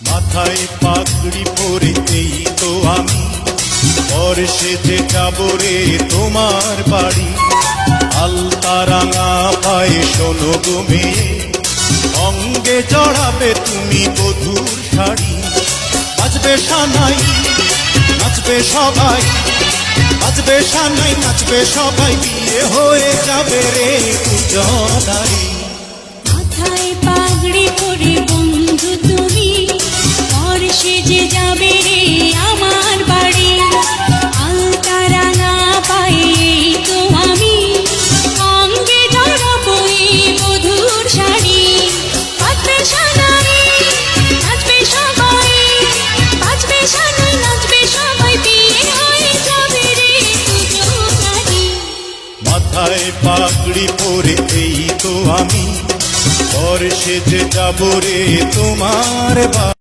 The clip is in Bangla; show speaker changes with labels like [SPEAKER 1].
[SPEAKER 1] মাথায় পাগড়ি পরে এই তো আমি পর সেজে যাব রে তোমার বাড়ি। আলতা রাঙা পায়ে শোনো গো মেয়ে, অঙ্গে জড়াবে তুমি বধূর শাড়ি। বাজবে সানাই নাচবে সবাই, বাজবে সানাই নাচবে সবাই, বিয়ে হয়ে যাবে রে পূজনারি।
[SPEAKER 2] মাথায় পাগড়ি পরে বন্ধু তুমি পর সেজে যাবে রে আমার বাড়ি। আলতা রাঙা পায়ে এই তো আমি, অঙ্গে জড়াবো এই বধূর শাড়ি। বাজবে সানাই নাচবে সবাই, বাজবে সানাই নাচবে সবাই, বিয়ে হয়ে যাবে রে পূজনারি।
[SPEAKER 1] মাথায় পাগড়ি পরে এই তো আমি পর সেজে যাব রে তোমার বাড়ি।